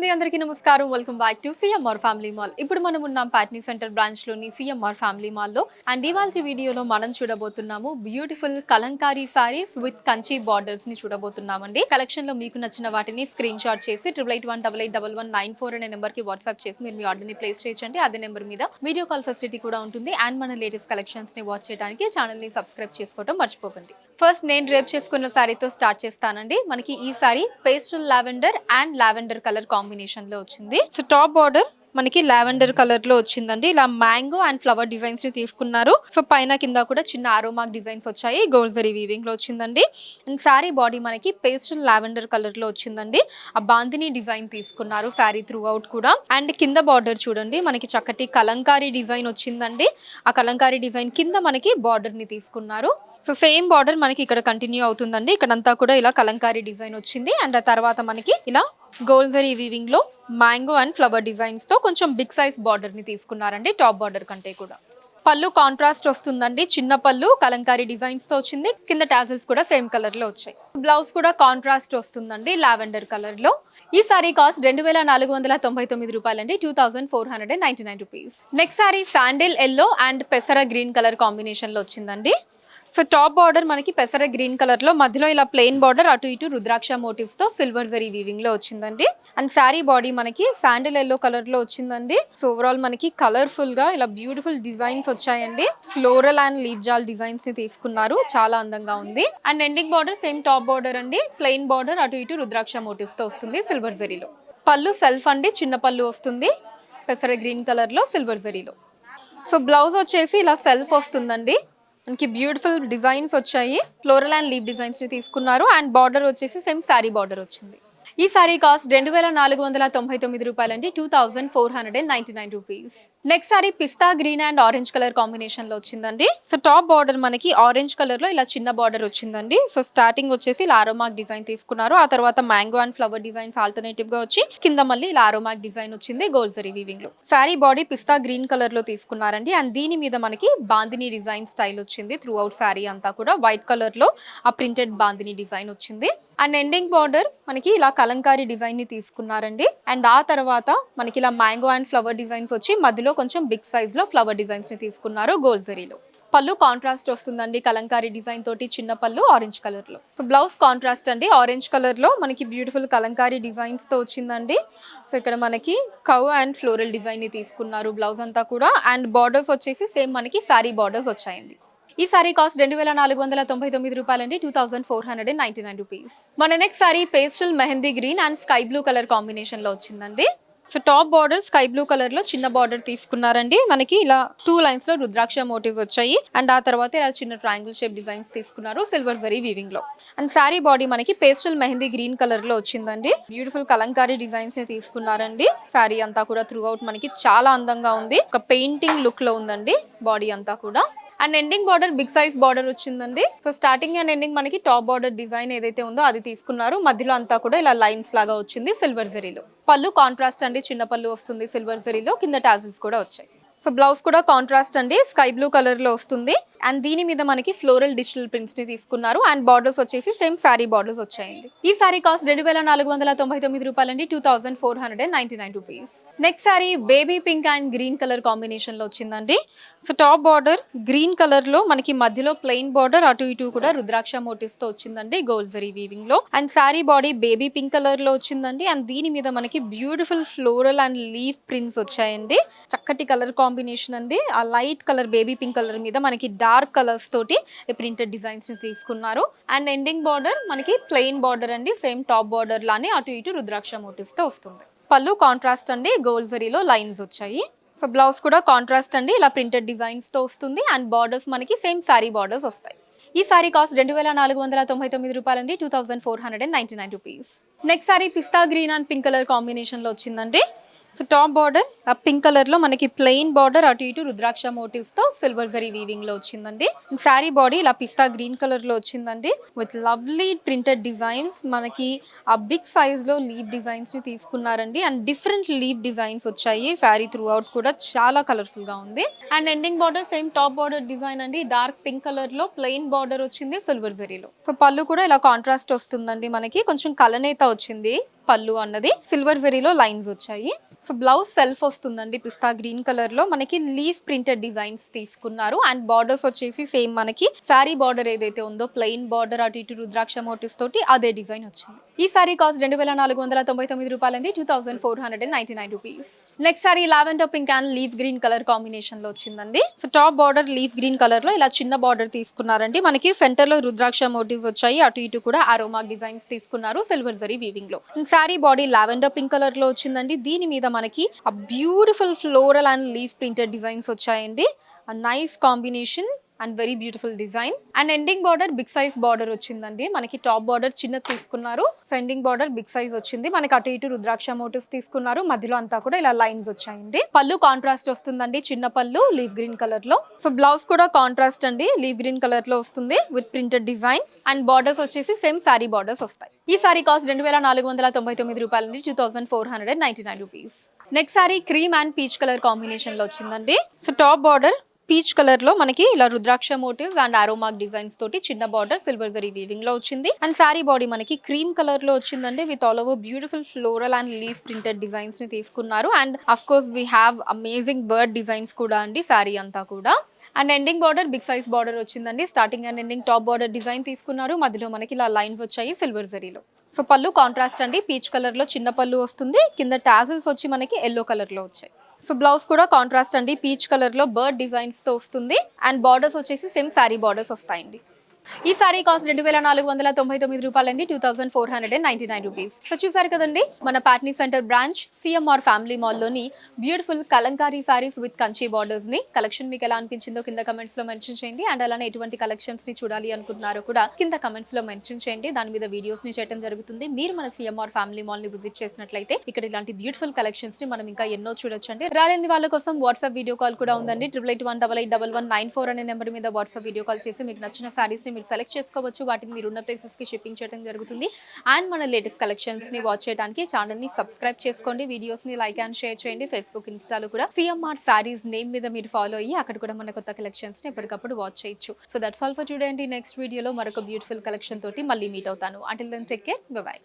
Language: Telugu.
అండి అందరికీ నమస్కారం welcome back to CMR Family mall. ఇప్పుడు మనం ఉన్నాం ప్యాట్నీ సెంటర్ బ్రాంచ్ లోని సిఎంఆర్ ఫ్యామిలీ మాల్ లో. అండ్ ఇవాల్టి వీడియోలో మనం చూడబోతున్నాము beautiful kalamkari sarees with Kanchi borders ని చూడబోతున్నామండి. కలెక్షన్ లో మీకు నచ్చిన వాటిని స్క్రీన్ షాట్ చేసి 8818881194 అనే నెంబర్ కి వాట్సాప్ చేసి మీరు మీ ఆర్డర్ ని ప్లేస్ చేయొచ్చండి. అదే నెంబర్ మీద వీడియో కాల్ ఫెసిలిటీ కూడా ఉంటుంది. అండ్ మన లేటెస్ట్ కలెక్షన్స్ ని వాచ్ చేయడానికి ఛానల్ ని సబ్స్క్రైబ్ చేసుకోవడం మర్చిపోకండి. ఫస్ట్ నేను డ్రేప్ చేసుకున్న సారీతో స్టార్ట్ చేస్తానండి. మనకి ఈ sorry pastel lavender and lavender colour combination లో వచ్చింది. సో టాప్ బార్డర్ మనకి లావెండర్ కలర్ లో వచ్చిందండి. ఇలా మ్యాంగో అండ్ ఫ్లవర్ డిజైన్స్ ని తీసుకున్నారు. సో పైన కింద కూడా చిన్న ఆరో మార్క్ డిజైన్స్ వచ్చాయి. గోల్డ్ జరీ వీవింగ్ లో వచ్చిందండి. అండ్ సారీ బాడీ మనకి పేస్టల్ లావెండర్ కలర్ లో వచ్చిందండి. ఆ బాందిని డిజైన్ తీసుకున్నారు సారీ త్రూ అవుట్ కూడా. అండ్ కింద బార్డర్ చూడండి మనకి చక్కటి కలంకారీ డిజైన్ వచ్చిందండి. ఆ కలంకారీ డిజైన్ కింద మనకి బార్డర్ ని తీసుకున్నారు. సో సేమ్ బార్డర్ మనకి ఇక్కడ కంటిన్యూ అవుతుందండి. ఇక్కడంతా కూడా ఇలా కలంకారీ డిజైన్ వచ్చింది. అండ్ ఆ తర్వాత మనకి ఇలా గోల్డ్ జరీ వీవింగ్ లో మ్యాంగో అండ్ ఫ్లవర్ డిజైన్స్ తో కొంచెం బిగ్ సైజ్ బార్డర్ ని తీసుకున్నారండి టాప్ బార్డర్ కంటే కూడా. పళ్ళు కాంట్రాస్ట్ వస్తుందండి. చిన్న పళ్ళు కలంకారీ డిజైన్స్ తో వచ్చింది. కింద టాజిల్స్ కూడా సేమ్ కలర్ లో వచ్చాయి. బ్లౌజ్ కూడా కాంట్రాస్ట్ వస్తుందండి లావెండర్ కలర్ లో. ఈ సారీ కాస్ట్ 2499 రూపాయలండి. 2499 rupees. Next sorry sandal yellow and పెసర గ్రీన్ కలర్ కాంబినేషన్ లో వచ్చిందండి. సో టాప్ బార్డర్ మనకి పెసర గ్రీన్ కలర్ లో మధ్యలో ఇలా ప్లెయిన్ బార్డర్ అటు ఇటు రుద్రాక్ష మోటివ్స్ తో సిల్వర్ జరీ వీవింగ్ లో వచ్చిందండి. అండ్ శారీ బాడీ మనకి శాండిల్ ఎల్లో కలర్ లో వచ్చిందండి. సో ఓవరాల్ మనకి కలర్ఫుల్ గా ఇలా బ్యూటిఫుల్ డిజైన్స్ వచ్చాయండి. ఫ్లోరల్ అండ్ లీవ్ జాల్ డిజైన్స్ ని తీసుకున్నారు. చాలా అందంగా ఉంది. And ending border same top border అండి. ప్లెయిన్ బార్డర్ అటు ఇటు రుద్రాక్ష మోటివ్స్ తో వస్తుంది సిల్వర్ జరీలో. పళ్ళు సెల్ఫ్ అండి. చిన్న పళ్ళు వస్తుంది పెసర గ్రీన్ కలర్ లో సిల్వర్ జరీలో. సో బ్లౌజ్ వచ్చేసి ఇలా సెల్ఫ్ వస్తుందండి. మనకి బ్యూటిఫుల్ డిజైన్స్ వచ్చాయి. ఫ్లోరల్ అండ్ లీవ్ డిజైన్స్ ని తీసుకున్నారు. అండ్ బార్డర్ వచ్చేసి సేమ్ సారీ బార్డర్ వచ్చింది. ఈ సారీ కాస్ట్ 2499 రూపాయలండి. 2499 rupees. Next sorry pista green and orange colour combination లో వచ్చిందండి. సో టాప్ బార్డర్ మనకి ఆరెంజ్ కలర్ లో ఇలా చిన్న బార్డర్ వచ్చిందండి. సో స్టార్టింగ్ వచ్చేసి ఇలా ఆరోమార్క్ డిజైన్ తీసుకున్నారు. ఆ తర్వాత mango and flower designs alternative గా వచ్చి కింద మళ్ళీ ఇలా ఆరోమార్క్ డిజైన్ వచ్చింది గోల్డ్ జరీ వీవింగ్ లో. సారీ బాడీ పిస్తా గ్రీన్ కలర్ లో తీసుకున్నారండి. అండ్ దీని మీద మనకి బాందిని డిజైన్ స్టైల్ వచ్చింది. త్రూ అవుట్ సారీ అంతా కూడా వైట్ కలర్ లో ఆ ప్రింటెడ్ బాందిని డిజైన్ వచ్చింది. అండ్ ఎండింగ్ బార్డర్ మనకి ఇలా కలంకారీ డిజైన్ ని తీసుకున్నారండి. అండ్ ఆ తర్వాత మనకి ఇలా మ్యాంగో అండ్ ఫ్లవర్ డిజైన్స్ వచ్చి మధ్యలో కొంచెం బిగ్ సైజ్ లో ఫ్లవర్ డిజైన్స్ ని తీసుకున్నారు గోల్డ్ జరీలో. పళ్ళు కాంట్రాస్ట్ వస్తుందండి. కలంకారీ డిజైన్ తోటి చిన్న పళ్ళు ఆరెంజ్ కలర్ లో. సో బ్లౌజ్ కాంట్రాస్ట్ అండి. ఆరెంజ్ కలర్ లో మనకి బ్యూటిఫుల్ కలంకారీ డిజైన్స్ తో వచ్చిందండి. సో ఇక్కడ మనకి కవ్ అండ్ ఫ్లోరల్ డిజైన్ ని తీసుకున్నారు బ్లౌజ్ అంతా కూడా. అండ్ బార్డర్స్ వచ్చేసి సేమ్ మనకి సారీ బార్డర్స్ వచ్చాయండి. ఈ సారీ కాస్ట్ 2499 రూపాయలండి. 2499 రూపీస్. మన next sorry pastel mehndi green and sky blue colour combination లో వచ్చిందండి. So top border sky blue colour లో చిన్న బార్డర్ తీసుకున్నారండి. మనకి ఇలా 2 లైన్స్ లో రుద్రాక్ష మోటివ్స్ వచ్చాయి. అండ్ ఆ తర్వాత ఇలా చిన్న ట్రయాంగిల్ షేప్ డిజైన్స్ తీసుకున్నారు సిల్వర్ జరీ వీవింగ్ లో. అండ్ సారీ బాడీ మనకి పేస్టల్ మెహందీ గ్రీన్ కలర్ లో వచ్చిందండి. బ్యూటిఫుల్ కలంకారీ డిజైన్స్ ని తీసుకున్నారండి. సారీ అంతా కూడా త్రూ అవుట్ మనకి చాలా అందంగా ఉంది. ఒక పెయింటింగ్ లుక్ లో ఉందండి బాడీ అంతా కూడా. And ending border big size border వచ్చిందండి. సో స్టార్టింగ్ అండ్ ఎండింగ్ మనకి టాప్ బార్డర్ డిజైన్ ఏదైతే ఉందో అది తీసుకున్నారు. మధ్యలో అంతా కూడా ఇలా లైన్స్ లాగా వచ్చింది సిల్వర్ జరీలో. పళ్ళు కాంట్రాస్ట్ అండి. చిన్న పళ్ళు వస్తుంది సిల్వర్ జరీలో. కింద టాజిల్స్ కూడా వచ్చాయి. సో బ్లౌజ్ కూడా కాంట్రాస్ట్ అండి. స్కై బ్లూ కలర్ లో వస్తుంది. అండ్ దీని మీద మనకి ఫ్లోరల్ డిజిటల్ ప్రింట్స్ ని తీసుకున్నారు. అండ్ బార్డర్స్ వచ్చేసి సేమ్ సారీ బార్డర్స్ వచ్చాయండి. ఈ సారీ కాస్ట్ 2499 రూపాయలండి. 2499 rupees. Next sorry baby pink and green colour combination లో వచ్చిందండి. So top border green colour లో మనకి మధ్యలో ప్లెయిన్ బార్డర్ అటు ఇటు కూడా రుద్రాక్ష మోటివ్స్ తో వచ్చిందండి గోల్డ్ జరీ వీవింగ్ లో. And sorry body baby pink colour లో వచ్చిందండి. అండ్ దీని మీద మనకి beautiful floral and leaf prints వచ్చాయండి. చక్కటి కలర్ కాంబినేషన్ అండి. ఆ light colour baby pink colour మీద మనకి డార్క్ కలర్స్ తోటి ప్రింటెడ్ డిజైన్స్ ని తీసుకున్నారు. అండ్ ఎండింగ్ బార్డర్ మనకి ప్లెయిన్ బార్డర్ అండి. సేమ్ టాప్ బార్డర్ లానే అటు ఇటు రుద్రాక్ష మోటివ్స్ తో వస్తుంది. పళ్ళు కాంట్రాస్ట్ అండి. గోల్డ్ జరీలో లైన్స్ వచ్చాయి. సో బ్లౌజ్ కూడా కాంట్రాస్ట్ అండి. ఇలా ప్రింటెడ్ డిజైన్స్ తో వస్తుంది. అండ్ బార్డర్స్ మనకి సేమ్ సారీ బార్డర్స్ వస్తాయి. ఈ సారీ కాస్ట్ 2499 రూపాయలండి. 2499 rupees. Next sorry pista green and pink colour combination లో వచ్చిందండి. So top border pink colour లో మనకి ప్లెయిన్ బార్డర్ అటు ఇటు రుద్రాక్ష మోటివ్స్ తో సిల్వర్ జరీ వీవింగ్ లో వచ్చిందండి. శారీ బాడీ ఇలా పిస్తా గ్రీన్ కలర్ లో వచ్చిందండి విత్ లవ్లీ ప్రింటెడ్ డిజైన్స్. మనకి ఆ బిగ్ సైజ్ లో లీవ్ డిజైన్స్ ని తీసుకున్నారండి అండ్ డిఫరెంట్ లీవ్ డిజైన్స్ వచ్చాయి. శారీ త్రూ అవుట్ కూడా చాలా కలర్ఫుల్ గా ఉంది. And ending border same top border design అండి. డార్క్ పింక్ కలర్ లో ప్లెయిన్ బార్డర్ వచ్చింది సిల్వర్ జరీలో. సో పళ్ళు కూడా ఇలా కాంట్రాస్ట్ వస్తుందండి. మనకి కొంచెం కలనేత వచ్చింది పళ్ళు అన్నది, సిల్వర్ జరీలో లైన్స్ వచ్చాయి. సో బ్లౌజ్ సెల్ఫ్ వస్తుందండి పిస్తా గ్రీన్ కలర్ లో. మనకి లీఫ్ ప్రింటెడ్ డిజైన్స్ తీసుకున్నారు అండ్ బార్డర్స్ వచ్చేసి సేమ్ మనకి శారీ బార్డర్ ఏదైతే ఉందో ప్లెయిన్ బార్డర్ అటు ఇటు రుద్రాక్ష మోటివ్స్ తోటి అదే డిజైన్ వచ్చింది. ఈ సారీ కాస్ట్ 2499 రూపాయలండి, 2499 rupees. Next sorry lavender pink and leaf green colour combination లో వచ్చిందండి. So top border leaf green colour లో ఇలా చిన్న బార్డర్ తీసుకున్నారండి. మనకి సెంటర్ లో రుద్రాక్ష మోటివ్స్ వచ్చాయి, అటు ఇటు కూడా ఆరోమాక్ డిజైన్స్ తీసుకున్నారు సిల్వర్ జరీ వీవింగ్ లో. Sari body lavender pink colour లో వచ్చిందండి. దీని మీద మనకి ఆ beautiful floral and leaf printed designs వచ్చాయండి. Nice combination and very beautiful design. And ending border big size border వచ్చిందండి. మనకి టాప్ బార్డర్ చిన్నది తీసుకున్నారు, so ending border big size వచ్చింది. మనకి అటు ఇటు రుద్రాక్ష మోటివ్స్ తీసుకున్నారు, మధ్యలో అంతా కూడా ఇలా లైన్స్ వచ్చాయండి. పళ్ళు కాంట్రాస్ట్ వస్తుందండి, చిన్న పళ్ళు లీఫ్ గ్రీన్ కలర్ లో. సో బ్లౌజ్ కూడా కాంట్రాస్ట్ అండి, లీఫ్ గ్రీన్ కలర్ లో వస్తుంది with printed design and borders వచ్చేసి సేమ్ సారీ బార్డర్స్ వస్తాయి. ఈ సారీ కాస్ట్ 2499 రూపాయలండి, 2499 rupees. Next sorry cream and peach colour combination లో వచ్చిందండి. So top border peach colour లో మనకి ఇలా రుద్రాక్ష మోటివ్స్ అండ్ ఆరోమాక్ డిజైన్స్ తోటి చిన్న బార్డర్ సిల్వర్ జరీ వీవింగ్ లో వచ్చింది. అండ్ సారీ బాడీ మనకి క్రీమ్ కలర్ లో వచ్చిందండి with all over beautiful floral and leaf printed designs ని తీసుకున్నారు. And of course we have amazing bird designs కూడా అండి సారీ అంతా కూడా. And ending border big size border వచ్చిందండి. Starting and ending top border design తీసుకున్నారు, మధ్యలో మనకి ఇలా లైన్స్ వచ్చాయి సిల్వర్ జరీలో. సో పళ్ళు కాంట్రాస్ట్ అండి, పీచ్ కలర్ లో చిన్న పళ్ళు వస్తుంది, కింద టాజిల్స్ వచ్చి మనకి ఎల్లో కలర్ లో వచ్చాయి. సో బ్లౌజ్ కూడా కాంట్రాస్ట్ అండి, పీచ్ కలర్ లో బర్డ్ డిజైన్స్ తో వస్తుంది అండ్ బార్డర్స్ వచ్చేసి సేమ్ సారీ బార్డర్స్ వస్తాయండి. ఈ సారీ కాస్ట్ 2499 రూపాయలండి, 2499 రూపీస్. సో చూసారు కదండి మన Patny Center branch CMR Family Mall లోని beautiful kalamkari sarees with Kanchi borders ని. కలెక్షన్ మీకు ఎలా అనిపించిందో కింద కమెంట్స్ లో మెన్షన్ చేయండి. అండ్ అలానే ఎటువంటి కలెక్షన్స్ ని చూడాలి అనుకుంటున్నారో కూడా కింద కమెంట్స్ లో మెన్షన్ చేయండి. దాని మీద వీడియోస్ ని చేయడం జరుగుతుంది. మీరు మన సిఎంఆర్ ఫ్యామిలీ మాల్ ని విజిట్ చేసినట్లయితే ఇక్కడ ఇలాంటి బ్యూటిఫుల్ కలెక్షన్స్ ని మనం ఇంకా ఎన్నో చూడొచ్చండి. రాలేని వాళ్ళ కోసం వాట్సాప్ వీడియో కాల్ కూడా ఉందండి. 8881881194 అనే నెంబర్ మీద వాట్సాప్ వీడియో కాల్ చేసి మీకు నచ్చిన సారీస్ ని మీరు సెలెక్ట్ చేసుకోవచ్చు. వాటిని మీరు ఉన్న ప్లేసెస్ కి షిప్పింగ్ చేయడం జరుగుతుంది. అండ్ మన లేటెస్ట్ కలెక్షన్స్ ని వాచ్ చేయడానికి ఛానల్ ని సబ్స్క్రైబ్ చేసుకోండి, వీడియోస్ ని లైక్ అండ్ షేర్ చేయండి. ఫేస్బుక్, ఇన్స్టాలో కూడా సిఎంఆర్ సారీస్ నేమ్ మీద మీరు ఫాలో అయ్యి అక్కడ కూడా మన కొత్త కలెక్షన్స్ ని ఎప్పటికప్పుడు వాచ్ చేయొచ్చు. So that's all for today అండి. నెక్స్ట్ వీడియోలో మరొక బ్యూటిఫుల్ కలెక్షన్ తోటి మళ్ళీ మీట్ అవుతాను. Until then take care, bye by.